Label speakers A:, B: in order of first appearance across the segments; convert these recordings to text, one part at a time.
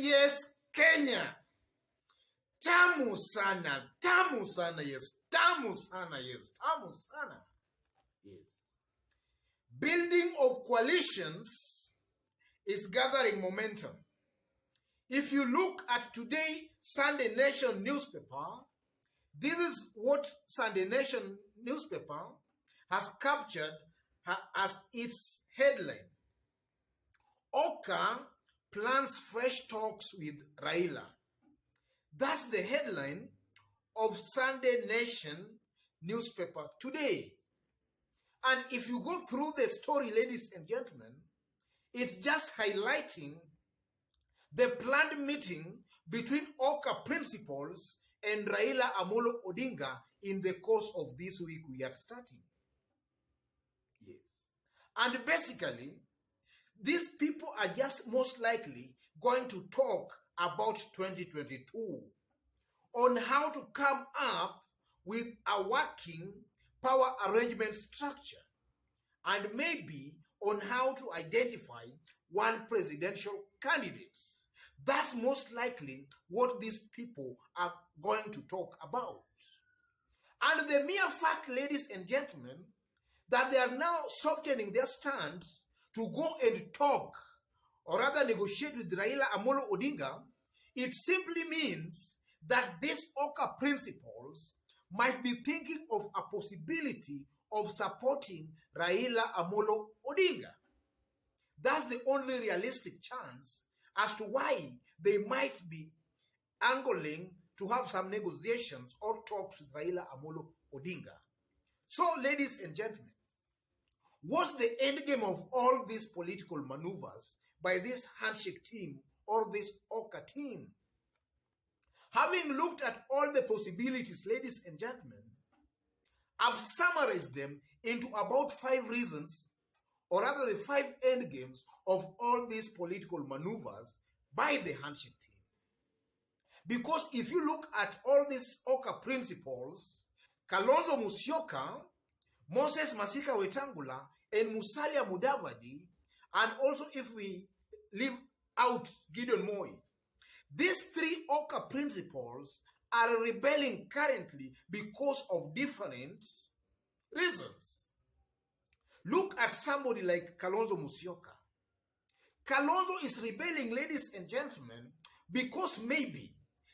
A: yes, Kenya. Tamu sana, yes. Tamu sana, yes. Tamu sana. Yes. Building of coalitions is gathering momentum. If you look at today Sunday Nation newspaper, this is what Sunday Nation newspaper has captured as its headline. OKA plans fresh talks with Raila. That's the headline of Sunday Nation newspaper today. And if you go through the story, ladies and gentlemen, it's just highlighting the planned meeting between OKA principals and Raila Amolo Odinga in the course of this week we are starting. Yes. And basically, these people are just most likely going to talk about 2022 on how to come up with a working power arrangement structure and maybe on how to identify one presidential candidate. That's most likely what these people are going to talk about. And the mere fact, ladies and gentlemen, that they are now softening their stand to go and talk or rather negotiate with Raila Amolo Odinga, it simply means that these OKA principals might be thinking of a possibility of supporting Raila Amolo Odinga. That's the only realistic chance as to why they might be angling to have some negotiations or talks with Raila Amolo Odinga. So, ladies and gentlemen, what's the end game of all these political maneuvers by this handshake team or this OKA team? Having looked at all the possibilities, ladies and gentlemen, I've summarized them into about 5 reasons, or rather the 5 end games of all these political maneuvers by the handshake team. Because if you look at all these OKA principles, Kalonzo Musyoka, Moses Masika Wetangula, and Musalia Mudavadi, and also if we leave out Gideon Moi, these 3 OKA principles are rebelling currently because of different reasons. Look at somebody like Kalonzo Musyoka. Kalonzo is rebelling, ladies and gentlemen, because maybe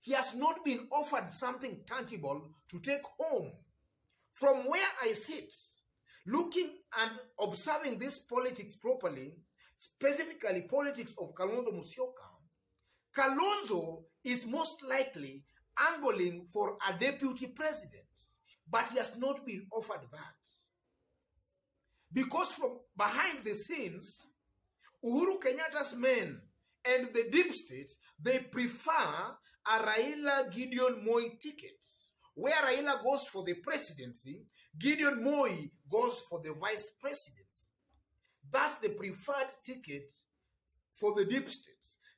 A: he has not been offered something tangible to take home. From where I sit, looking and observing this politics properly, specifically politics of Kalonzo Musyoka, Kalonzo is most likely angling for a deputy president, but he has not been offered that. Because from behind the scenes, Uhuru Kenyatta's men and the deep state, they prefer a Raila Gideon Moi ticket. Where Raila goes for the presidency, Gideon Moi goes for the vice presidency. That's the preferred ticket for the deep state.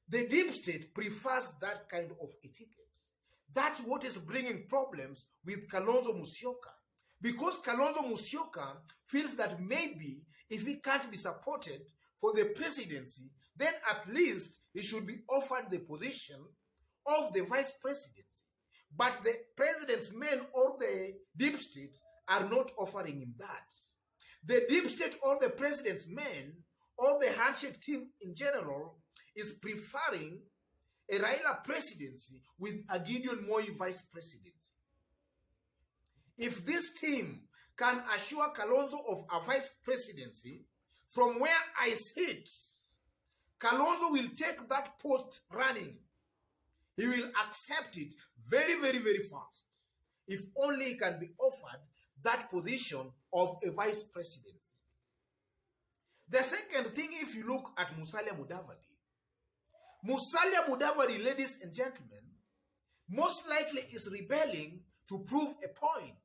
A: The deep state prefers that kind of a ticket. That's what is bringing problems with Kalonzo Musyoka. Because Kalonzo Musyoka feels that maybe if he can't be supported for the presidency, then at least he should be offered the position of the vice presidency. But the president's men or the deep state are not offering him that. The deep state or the president's men or the handshake team in general is preferring a Raila presidency with a Gideon Moi vice presidency. If this team can assure Kalonzo of a vice presidency, from where I sit, Kalonzo will take that post running. He will accept it very, very, very fast. If only he can be offered that position of a vice presidency. The second thing, if you look at Musalia Mudavadi, ladies and gentlemen, most likely is rebelling to prove a point.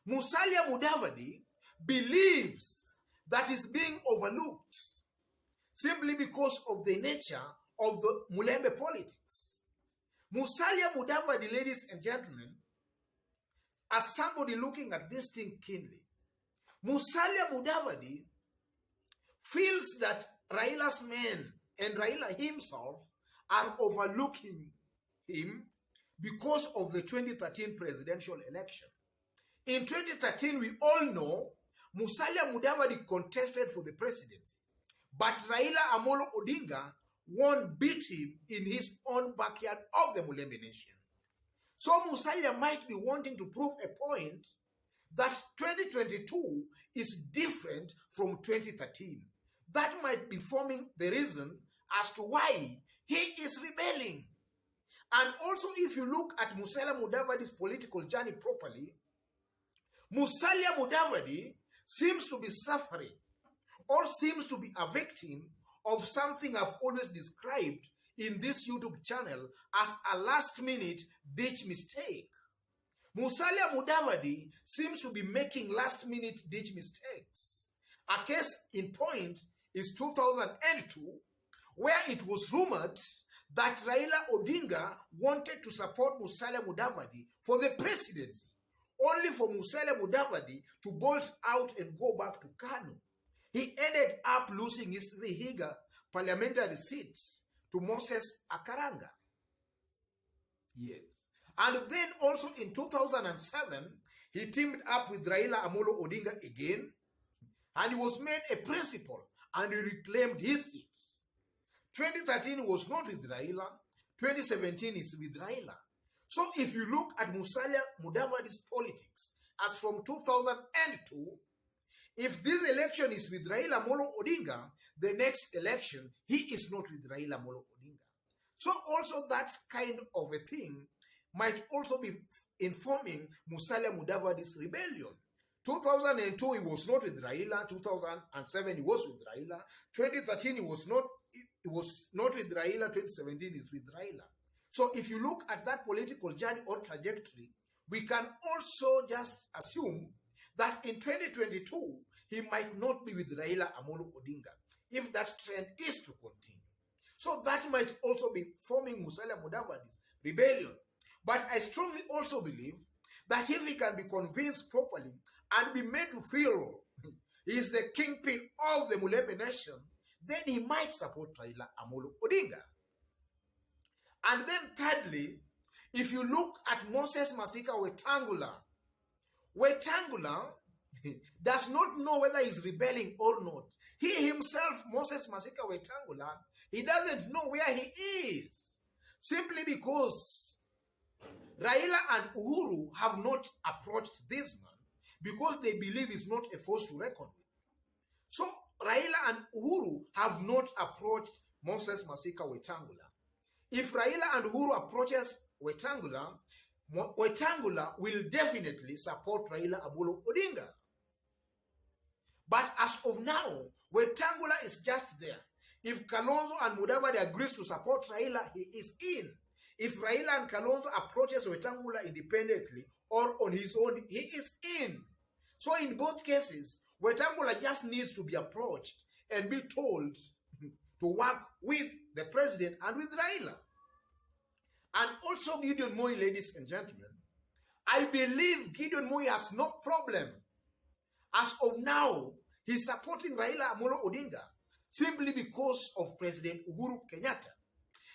A: Musalia Mudavadi believes that is being overlooked simply because of the nature of the Mulembe politics. Musalia Mudavadi, ladies and gentlemen, as somebody looking at this thing keenly, Musalia Mudavadi feels that Raila's men and Raila himself are overlooking him because of the 2013 presidential election. In 2013, we all know Musalia Mudavadi contested for the presidency, but Raila Amolo Odinga won, beat him in his own backyard of the Mulembe Nation. So Musalia might be wanting to prove a point that 2022 is different from 2013. That might be forming the reason as to why he is rebelling. And also, if you look at Musalia Mudavadi's political journey properly, Musalia Mudavadi seems to be suffering or seems to be a victim of something I've always described in this YouTube channel as a last-minute ditch mistake. Musalia Mudavadi seems to be making last-minute ditch mistakes. A case in point is 2002, where it was rumored that Raila Odinga wanted to support Musalia Mudavadi for the presidency, only for Musalia Mudavadi to bolt out and go back to Kano. He ended up losing his Vihiga parliamentary seat to Moses Akaranga. Yes. And then also in 2007, he teamed up with Raila Amolo Odinga again, and he was made a principal, and he reclaimed his seat. 2013 was not with Raila, 2017 is with Raila. So if you look at Musalia Mudavadi's politics, as from 2002, if this election is with Raila Amolo Odinga, the next election, he is not with Raila Amolo Odinga. So also that kind of a thing might also be informing Musalia Mudavadi's rebellion. 2002, he was not with Raila. 2007, he was with Raila. 2013, he was not with Raila. 2017 is with Raila. So if you look at that political journey or trajectory, we can also just assume that in 2022, he might not be with Raila Amolo Odinga if that trend is to continue. So that might also be forming Musalia Mudavadi's rebellion. But I strongly also believe that if he can be convinced properly and be made to feel he is the kingpin of the Mulembe Nation, then he might support Raila Amolo Odinga. And then thirdly, if you look at Moses Masika Wetangula does not know whether he's rebelling or not. He himself, Moses Masika Wetangula, he doesn't know where he is. Simply because Raila and Uhuru have not approached this man because they believe he's not a force to reckon with. So Raila and Uhuru have not approached Moses Masika Wetangula. If Raila and Uhuru approaches Wetangula, Wetangula will definitely support Raila Amolo Odinga. But as of now, Wetangula is just there. If Kalonzo and Mudavadi agrees to support Raila, he is in. If Raila and Kalonzo approaches Wetangula independently or on his own, he is in. So in both cases, Wetangula just needs to be approached and be told to work with the president and with Raila. And also Gideon Moi, ladies and gentlemen, I believe Gideon Moi has no problem. As of now, he's supporting Raila Amolo Odinga simply because of President Uhuru Kenyatta.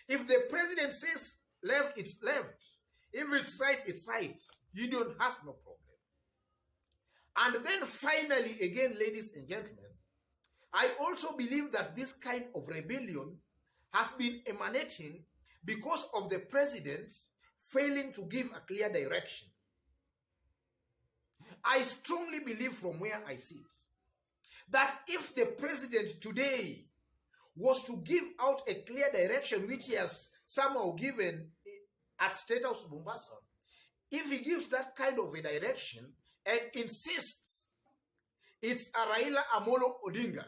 A: If the president says left, it's left. If it's right, it's right. Gideon has no problem. And then finally, again, ladies and gentlemen, I also believe that this kind of rebellion has been emanating because of the president failing to give a clear direction. I strongly believe from where I sit that if the president today was to give out a clear direction, which he has somehow given at State House Mombasa, if he gives that kind of a direction and insists it's a Raila Amolo Odinga,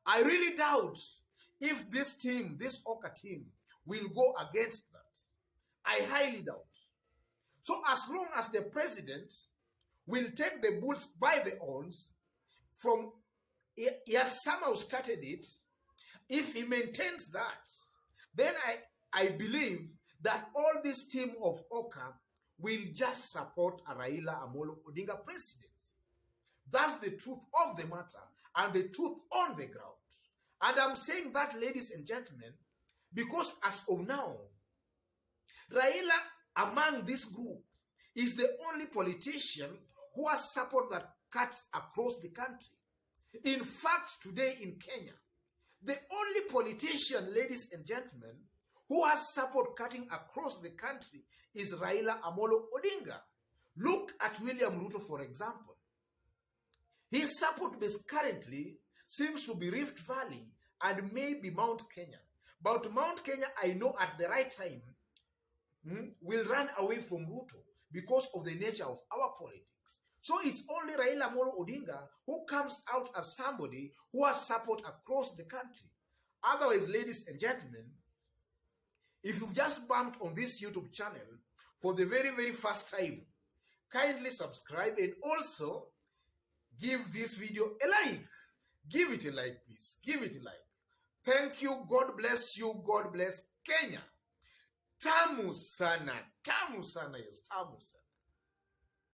A: I really doubt if this team, this OKA team, will go against that. I highly doubt. So as long as the president will take the bulls by the horns from, he has somehow started it, if he maintains that, then I believe that all this team of OKA will just support a Raila Amolo Odinga presidency. That's the truth of the matter and the truth on the ground. And I'm saying that, ladies and gentlemen, because as of now, Raila among this group is the only politician who has support that cuts across the country. In fact, today in Kenya, the only politician, ladies and gentlemen, who has support cutting across the country is Raila Amolo Odinga. Look at William Ruto, for example. His support base currently seems to be Rift Valley and maybe Mount Kenya. But Mount Kenya, I know at the right time, will run away from Ruto because of the nature of our politics. So it's only Raila Amolo Odinga who comes out as somebody who has support across the country. Otherwise, ladies and gentlemen, if you've just bumped on this YouTube channel for the very, very first time, kindly subscribe and also give this video a like. Give it a like, please. Give it a like. Thank you. God bless you. God bless Kenya. Tamu sana. Tamu sana, yes. Tamu sana.